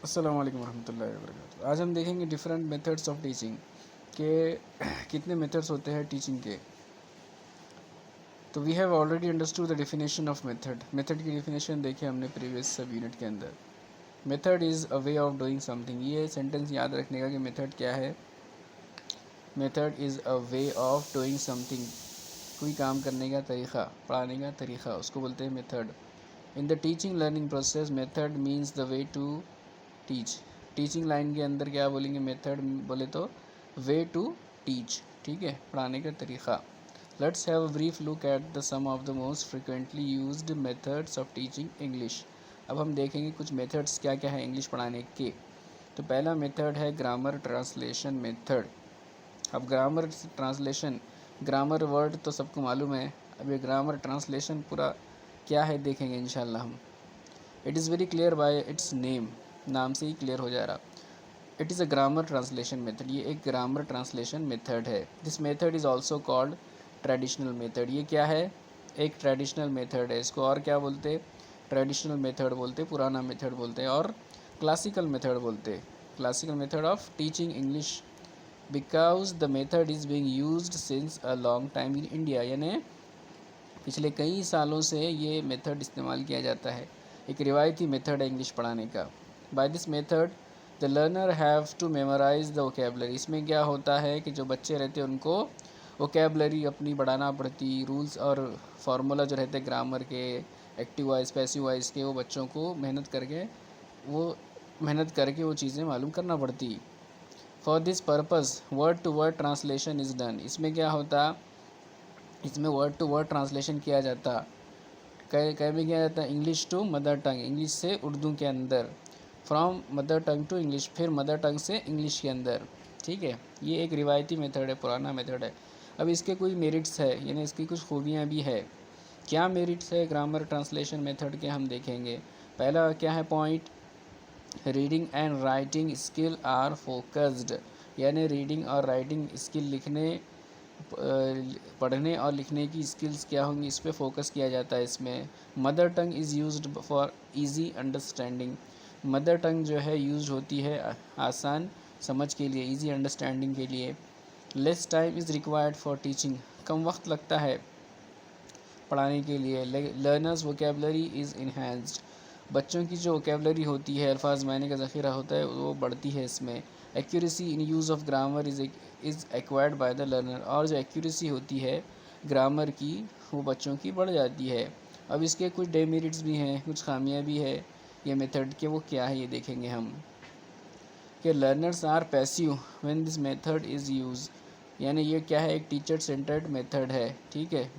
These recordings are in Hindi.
अस्सलाम वालेकुम रहमतुल्लाहि व बरकातुहू। आज हम देखेंगे डिफरेंट मेथड्स ऑफ टीचिंग के कितने मेथड्स होते हैं टीचिंग के। तो we have already understood the definition of method. Method की डेफिनेशन देखी हमने प्रीवियस सब यूनिट के अंदर। Method is a way of doing something. ये सेंटेंस याद रखने का कि मेथड क्या है। Method is a way of doing something. कोई काम करने का तरीक़ा, पढ़ाने का तरीक़ा, उसको बोलते हैं method. In the teaching learning process method means the way to teach. Teaching line के अंदर क्या बोलेंगे, मेथड बोले तो वे टू टीच, ठीक है, पढ़ाने का तरीक़ा। Let's have a brief look at the some of the most frequently used methods of teaching English. अब हम देखेंगे कुछ मेथड्स क्या क्या है इंग्लिश पढ़ाने के। तो पहला मेथड है ग्रामर ट्रांसलेशन मेथड। अब ग्रामर ट्रांसलेशन, ग्रामर वर्ड तो सबको मालूम है। अब ये ग्रामर ट्रांसलेशन पूरा क्या है देखेंगे इंशाल्लाह हम। It is very clear by it's name, नाम से ही क्लियर हो जा रहा। It is a grammar translation method. ये एक ग्रामर ट्रांसलेशन मेथड है। This method is also called traditional method. ये क्या है, एक ट्रेडिशनल मेथड है। इसको और क्या बोलते, ट्रेडिशनल मेथड बोलते, पुराना मेथड बोलते हैं, और क्लासिकल मेथड बोलते। Classical method of teaching English because the method is being used since a long time in India. यानी पिछले कई सालों से ये मेथड इस्तेमाल किया जाता है। एक रिवायती मेथड है इंग्लिश पढ़ाने का। By this method the learner have to memorise the vocabulary. इसमें क्या होता है कि जो बच्चे रहते हैं उनको वोकेबलरी अपनी बढ़ाना पड़ती, रूल्स और फार्मूला जो रहते हैं ग्रामर के, एक्टिव वॉइस पैसिव वॉइस के, वो बच्चों को मेहनत करके वो चीज़ें मालूम करना पड़ती। For this purpose word to word translation is done. इसमें क्या होता, इसमें वर्ड टू वर्ड ट्रांसलेशन किया जाता। कहीं भी किया जाता है English to mother tongue, English से उर्दू के अंदर, from mother tongue to English, फिर मदर टंग से इंग्लिश के अंदर, ठीक है। ये एक रिवायती मेथड है, पुराना मेथड है। अब इसके कुछ मेरिट्स है, यानी इसकी कुछ खूबियाँ भी है। क्या मेरिट्स है ग्रामर ट्रांसलेशन मेथड के, हम देखेंगे। पहला क्या है point, reading and writing skill are focused. यानी रीडिंग और राइटिंग स्किल, पढ़ने और लिखने की स्किल्स क्या होंगी, इस पर फोकस किया जाता है इसमें। Mother tongue is used for easy understanding. Mother tongue जो है यूज होती है आसान समझ के लिए, इजी अंडरस्टैंडिंग के लिए। Less time is required for teaching. कम वक्त लगता है पढ़ाने के लिए। Learners vocabulary is enhanced. बच्चों की जो वोकेबलरी होती है, अल्फाज मायने का ज़ख़ीरा होता है, वो बढ़ती है इसमें। Accuracy in use of grammar is acquired by the learner. और जो एक्यूरेसी होती है ग्रामर की, वो बच्चों की बढ़ जाती है। अब इसके कुछ डेमेरिट्स भी हैं, कुछ खामियां भी है ये मेथड के। वो क्या है ये देखेंगे हम, कि learners are passive when this method is use. यानी ये क्या है, एक टीचर सेंटर्ड मेथड है, ठीक है।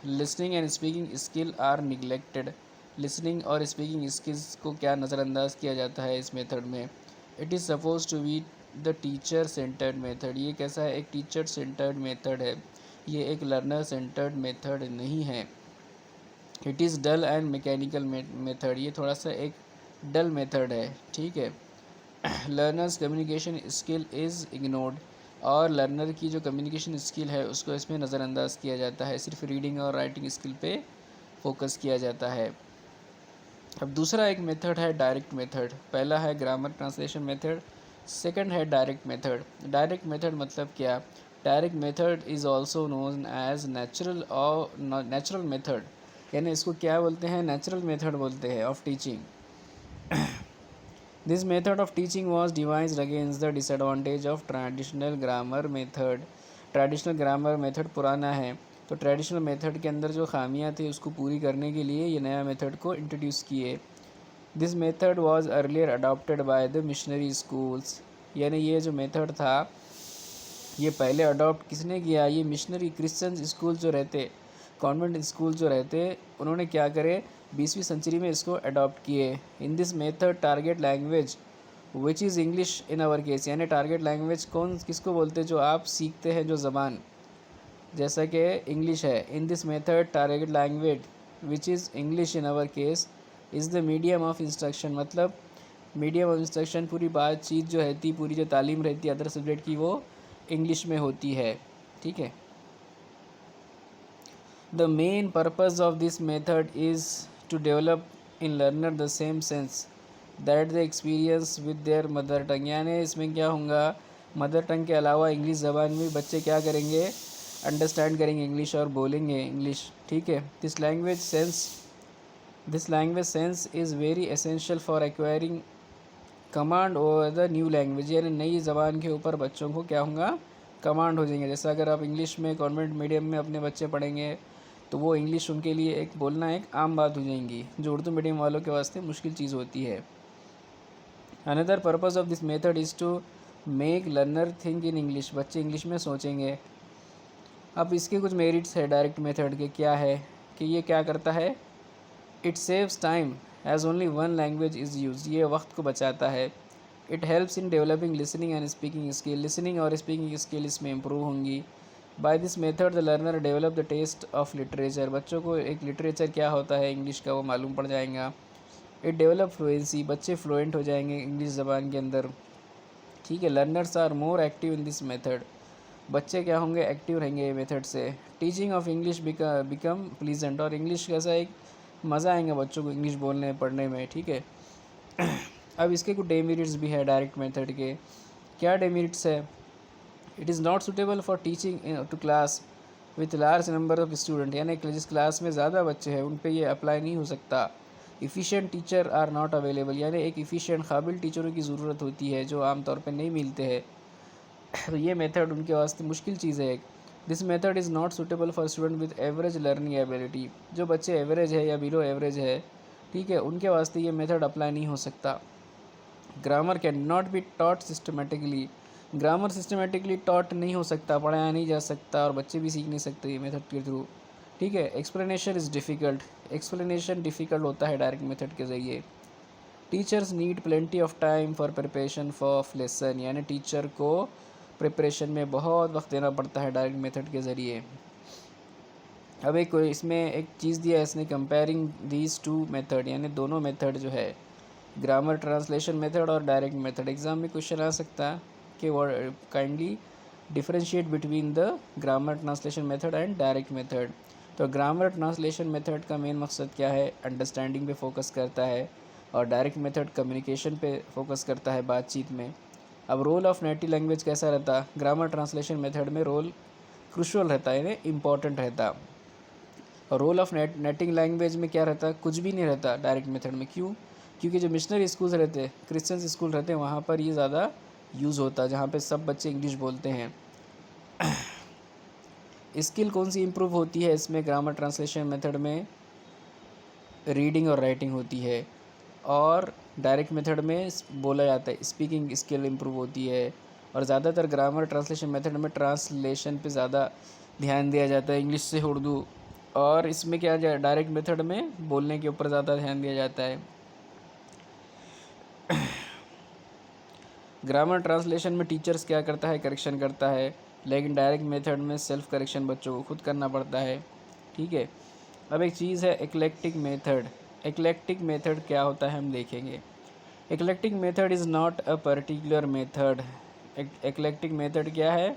Listening and speaking skill are neglected. Listening और स्पीकिंग स्किल्स को क्या नज़रअंदाज किया जाता है इस मेथड में। It is suppose to be the teacher centred method. ये कैसा है, एक टीचर सेंटर्ड मेथड है, ये एक लर्नर सेंटर्ड मेथड नहीं है। It is dull and mechanical method. ये थोड़ा सा एक डल मेथड है, ठीक है। Learners communication skill is ignored. और लर्नर की जो कम्युनिकेशन स्किल है उसको इसमें नज़रअंदाज किया जाता है। सिर्फ रीडिंग और राइटिंग स्किल पे फोकस किया जाता है। अब दूसरा एक मेथड है डायरेक्ट मेथड। पहला है ग्रामर ट्रांसलेशन मेथड, सेकंड है डायरेक्ट मेथड। डायरेक्ट मेथड मतलब क्या, direct method is also known as natural method. यानी इसको क्या बोलते हैं, नेचुरल मेथड बोलते हैं of teaching. This method of teaching was devised against the disadvantage of traditional grammar method. Traditional grammar method पुराना है, तो ट्रेडिशनल मेथड के अंदर जो खामियां थी उसको पूरी करने के लिए ये नया मेथड को इंट्रोड्यूस किए। This method was earlier adopted by the missionary schools. यानी ये जो मेथड था ये पहले अडॉप्ट किसने किया, ये मिशनरी क्रिश्चियन स्कूल जो रहते, कॉन्वेंट स्कूल जो रहते, उन्होंने क्या करे 20वीं सेंचुरी में इसको अडॉप्ट किए। In this method target language which is English in our case. यानी टारगेट लैंग्वेज कौन किसको बोलते हैं, जो आप सीखते हैं जो ज़बान, जैसा कि इंग्लिश है। In this method target language which is English in our case is the medium of instruction. मतलब मीडियम ऑफ इंस्ट्रक्शन, पूरी बातचीत जो रहती, पूरी जो तालीम रहती है अदर सब्जेक्ट की, वो इंग्लिश में होती है, ठीक है। The main purpose of this method is to develop in learner the same sense that the experience with their mother tongue, यानी इसमें क्या होगा, मदर टंग के अलावा इंग्लिश ज़बान में बच्चे क्या करेंगे, अंडरस्टैंड करेंगे इंग्लिश और बोलेंगे इंग्लिश, ठीक है। This language sense is very essential for acquiring command over the new language, यानी नई ज़बान के ऊपर बच्चों को क्या होगा, कमांड हो जाएंगे। जैसा अगर आप इंग्लिश में कॉन्वेंट मीडियम में अपने बच्चे पढ़ेंगे तो वो इंग्लिश उनके लिए एक बोलना एक आम बात हो जाएंगी, जो उर्दू मीडियम वालों के वास्ते मुश्किल चीज़ होती है। Another purpose of this method is to make learner think in English, बच्चे इंग्लिश में सोचेंगे। अब इसके कुछ मेरिट्स है डायरेक्ट मेथड के, क्या है कि ये क्या करता है, it saves time as only one language is use, ये वक्त को बचाता है। It helps in developing listening and speaking skill, listening और स्पीकिंग स्किल इसमें इम्प्रूव होंगी। By this method the learner develop the taste of literature, बच्चों को एक लिटरेचर क्या होता है इंग्लिश का वो मालूम पड़ जाएगा। इट डेवलप फ्लुएंसी, बच्चे फ्लुएंट हो जाएंगे इंग्लिश ज़बान के अंदर, ठीक है। Learners are more active in this method, बच्चे क्या होंगे, एक्टिव रहेंगे मेथड से। Teaching of English become pleasant, और इंग्लिश कैसा एक मज़ा आएगा बच्चों को इंग्लिश बोलने पढ़ने में, ठीक है। अब इसके कुछ डेमेरिट्स भी है डायरेक्ट मेथड के, क्या डेमेरिट्स है, it is not suitable for teaching to class with large number of student, यानी जिस क्लास में ज़्यादा बच्चे हैं उन पे ये अप्लाई नहीं हो सकता। Efficient teacher are not available, यानी एक इफ़िशिएंट काबिल टीचरों की ज़रूरत होती है जो आमतौर पर नहीं मिलते हैं, तो ये मेथड उनके वास्ते मुश्किल चीज़ है। This method is not suitable for student with average learning ability, जो बच्चे एवरेज है या बिलो एवरेज है, ठीक है, उनके वास्ते ये मेथड अप्लाई नहीं हो सकता। Grammar can not be taught systematically, grammar systematically taught नहीं हो सकता, पढ़ाया नहीं जा सकता और बच्चे भी सीख नहीं सकते ये मेथड के थ्रू, ठीक है। Explanation is difficult, explanation difficult होता है डायरेक्ट मेथड के ज़रिए। Teachers need plenty of time for preparation for lesson, यानी टीचर को प्रिपरेशन में बहुत वक्त देना पड़ता है डायरेक्ट मेथड के ज़रिए। अब एक इसमें एक चीज़ दिया है इसने, कंपेयरिंग दीज टू मेथड, यानी दोनों मेथड जो है ग्रामर ट्रांसलेशन मेथड और डायरेक्ट मेथड, एग्ज़ाम में क्वेश्चन आ सकता है कि kindly differentiate between the grammar translation method and direct method. तो ग्रामर ट्रांसलेशन मेथड का मेन मकसद क्या है, अंडरस्टैंडिंग पे फोकस करता है, और डायरेक्ट मेथड कम्युनिकेशन पे फोकस करता है, बातचीत में। अब रोल ऑफ नेटिव लैंग्वेज कैसा रहता, ग्रामर ट्रांसलेशन मेथड में रोल क्रूशियल रहता है, यानी इम्पॉर्टेंट रहता। और रोल ऑफ नेटिंग लैंग्वेज में क्या रहता, कुछ भी नहीं रहता डायरेक्ट मेथड में। क्यों, क्योंकि जो मिशनरी स्कूल्स रहते हैं, क्रिश्चियन स्कूल रहते हैं, वहाँ पर ये ज़्यादा यूज़ होता है, जहाँ पे सब बच्चे इंग्लिश बोलते हैं। स्किल कौन सी इम्प्रूव होती है इसमें, ग्रामर ट्रांसलेशन मेथड में रीडिंग और राइटिंग होती है, और डायरेक्ट मेथड में बोला जाता है स्पीकिंग स्किल इम्प्रूव होती है। और ज़्यादातर ग्रामर ट्रांसलेशन मेथड में ट्रांसलेशन पे ज़्यादा ध्यान दिया जाता है इंग्लिश से उर्दू, और इसमें क्या डायरेक्ट मेथड में बोलने के ऊपर ज़्यादा ध्यान दिया जाता है। ग्रामर ट्रांसलेशन में टीचर्स क्या करता है, करेक्शन करता है, लेकिन डायरेक्ट मेथड में सेल्फ करेक्शन बच्चों को खुद करना पड़ता है, ठीक है। अब एक चीज़ है एक्लेक्टिक मेथड, एक्लेक्टिक मेथड क्या होता है हम देखेंगे। Eclectic method is not a particular method, eclectic method क्या है,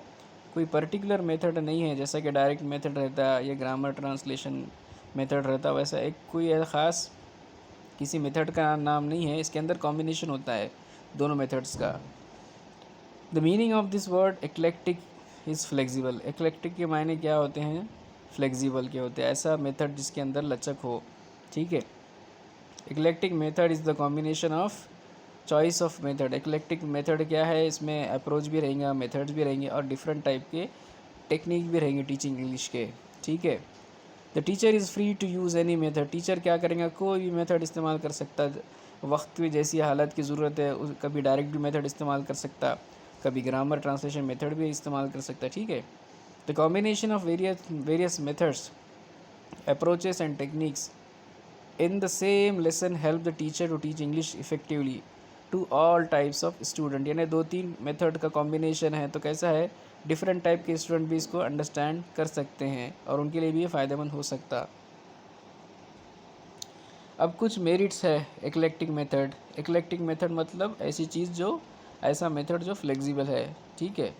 कोई पर्टिकुलर मेथड नहीं है, जैसा कि डायरेक्ट मेथड रहता है, ये ग्रामर ट्रांसलेशन मेथड रहता है, वैसा एक कोई ख़ास किसी मेथड का नाम नहीं है, इसके अंदर कॉम्बिनेशन होता है दोनों मेथड्स का। The meaning of this word eclectic is flexible, eclectic के मायने क्या होते हैं, फ्लेक्सिबल के होते हैं, ऐसा मेथड जिसके अंदर लचक हो, ठीक है। Eclectic method is the combination of choice of method, eclectic method क्या है, इसमें अप्रोच भी रहेंगे, मेथड्स भी रहेंगे, और डिफरेंट टाइप के टेक्निक भी रहेंगे टीचिंग इंग्लिश के, ठीक है। The teacher is free to use any method, teacher क्या करेंगे, कोई भी मेथड इस्तेमाल कर सकता है, वक्त की जैसी हालत की ज़रूरत है, कभी डायरेक्ट भी मेथड इस्तेमाल कर सकता, कभी ग्रामर ट्रांसलेशन मेथड भी इस्तेमाल कर सकता है, ठीक है। The combination of various methods, approaches and techniques in the same lesson help the teacher to teach English effectively to all types of student, यानी 2-3 मेथड का कॉम्बिनेशन है, तो कैसा है, डिफरेंट टाइप के स्टूडेंट भी इसको अंडरस्टैंड कर सकते हैं और उनके लिए भी ये फ़ायदेमंद हो सकता। अब कुछ मेरिट्स है एक्लेक्टिक मेथड, एक्लेक्टिक मेथड मतलब ऐसी चीज़ जो, ऐसा मेथड जो फ्लेक्सिबल है, ठीक है।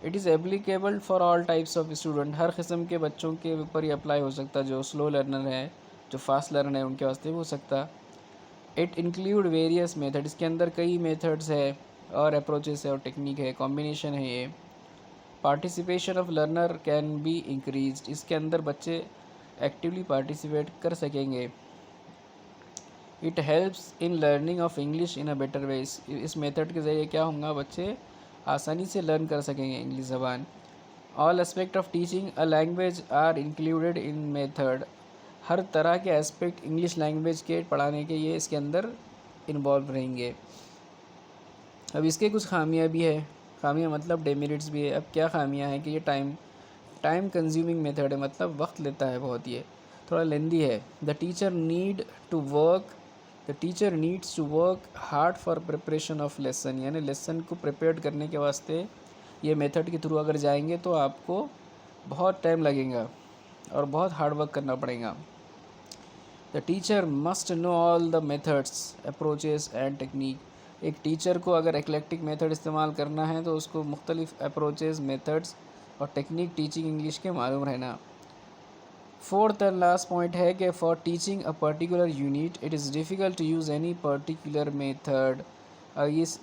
It is applicable for all types of student, हर किस्म के बच्चों के ऊपर ही अप्लाई हो सकता, जो स्लो लर्नर है, जो फास्ट लर्नर है, उनके वास्ते भी हो सकता। इट इंक्लूड वेरियस मेथड, इसके अंदर कई मेथड्स है और अप्रोचेस है और टेक्निक है, कॉम्बिनेशन है ये। Participation of learner can be increased, इसके अंदर बच्चे एक्टिवली पार्टिसिपेट कर सकेंगे। It helps in learning of English in a better way, इस मेथड के ज़रिए क्या होगा, बच्चे आसानी से लर्न कर सकेंगे इंग्लिश ज़बान। All aspect of teaching a language are included in method, हर तरह के एस्पेक्ट इंग्लिश लैंग्वेज के पढ़ाने के ये इसके अंदर इन्वॉल्व रहेंगे। अब इसके कुछ खामियां भी है, खामियां मतलब डेमेरिट्स भी है। अब क्या खामियां हैं कि ये टाइम कंज्यूमिंग मेथड है, मतलब वक्त लेता है बहुत, ये थोड़ा लेंदी है। The teacher needs to work hard for preparation of lesson, यानी लेसन को प्रिपेयर करने के वास्ते ये मेथड के थ्रू अगर जाएंगे तो आपको बहुत टाइम लगेगा और बहुत हार्ड वर्क करना पड़ेगा। The teacher must know all the methods, approaches and technique, एक टीचर को अगर एक्लेक्टिक मेथड इस्तेमाल करना है तो उसको मुख्तलिफ अप्रोचेस, मेथड्स और टेक्निक टीचिंग इंग्लिश के मालूम रहना। फोर्थ एंड लास्ट पॉइंट है कि for teaching a particular unit it is difficult to use any particular method, इस